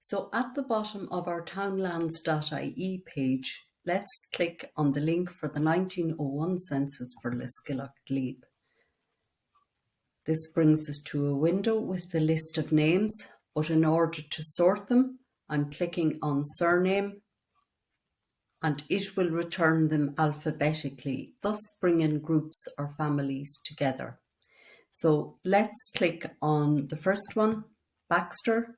So at the bottom of our townlands.ie page, let's click on the link for the 1901 census for Lisgillock, Glebe. This brings us to a window with the list of names, but in order to sort them, I'm clicking on surname and it will return them alphabetically, thus bringing groups or families together. So let's click on the first one, Baxter,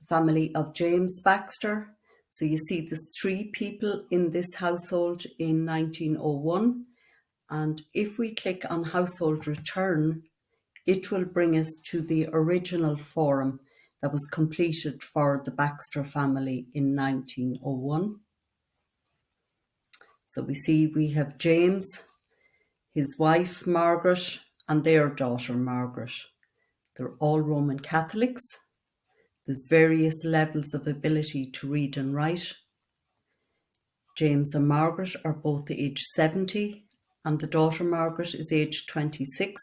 the family of James Baxter. So you see there's 3 people in this household in 1901. And if we click on household return, it will bring us to the original form that was completed for the Baxter family in 1901. So we see we have James, his wife Margaret, and their daughter Margaret. They're all Roman Catholics. There's various levels of ability to read and write. James and Margaret are both age 70, and the daughter Margaret is age 26.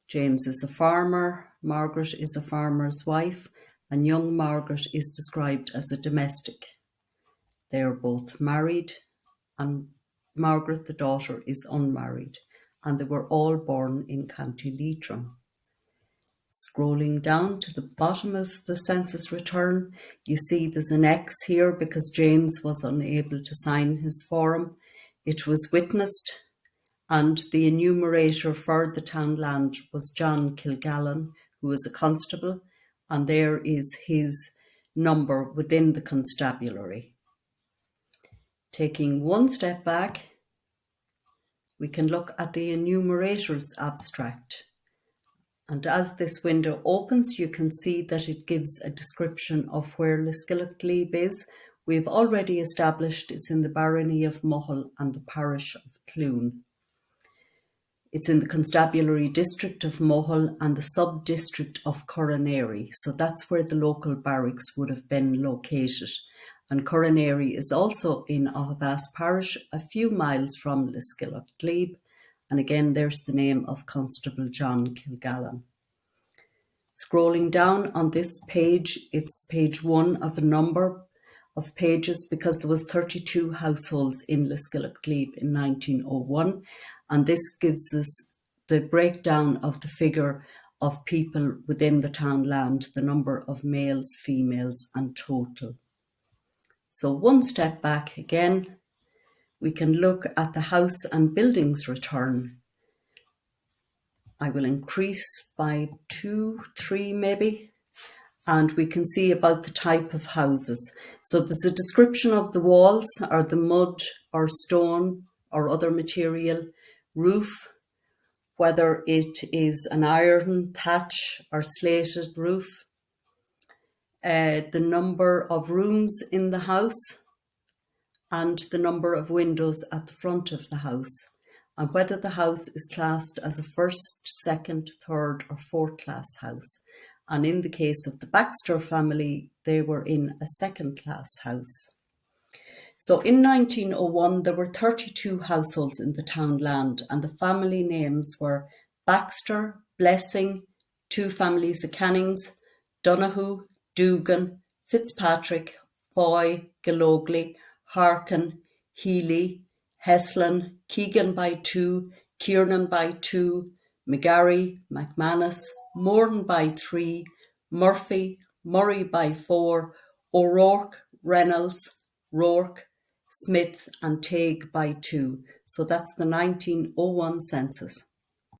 James is a farmer, Margaret is a farmer's wife, and young Margaret is described as a domestic. They are both married, and Margaret, the daughter, is unmarried, and they were all born in County Leitrim. Scrolling down to the bottom of the census return, you see there's an X here because James was unable to sign his form. It was witnessed, and the enumerator for the townland was John Kilgallen, who was a constable, and there is his number within the constabulary. Taking one step back, we can look at the enumerator's abstract. And as this window opens, you can see that it gives a description of where Lisgillock, Glebe is. We've already established it's in the barony of Mohill and the parish of Clune. It's in the constabulary district of Mohill and the sub-district of Coronary. So that's where the local barracks would have been located. And Coronary is also in Aughivas parish, a few miles from Lisgillock, Glebe. And again, there's the name of Constable John Kilgallen. Scrolling down on this page, it's page 1 of a number of pages because there was 32 households in Lisgillock, Glebe in 1901. And this gives us the breakdown of the figure of people within the townland, the number of males, females, and total. So one step back again, we can look at the house and buildings return. I will increase by 2, 3 maybe, and we can see about the type of houses. So there's a description of the walls, or the mud or stone or other material, roof, whether it is an iron, thatch or slated roof, the number of rooms in the house, and the number of windows at the front of the house, and whether the house is classed as a first, second, third or fourth class house. And in the case of the Baxter family, they were in a second class house. So in 1901, there were 32 households in the townland, and the family names were Baxter, Blessing, 2 families of Cannings, Donoghue, Dugan, Fitzpatrick, Foy, Gallogly, Harkin, Healy, Heslin, Keegan by 2, Kiernan by 2, McGarry, McManus, Morton by 3, Murphy, Murray by 4, O'Rourke, Reynolds, Rourke, Smith and Tague by 2. So that's the 1901 census.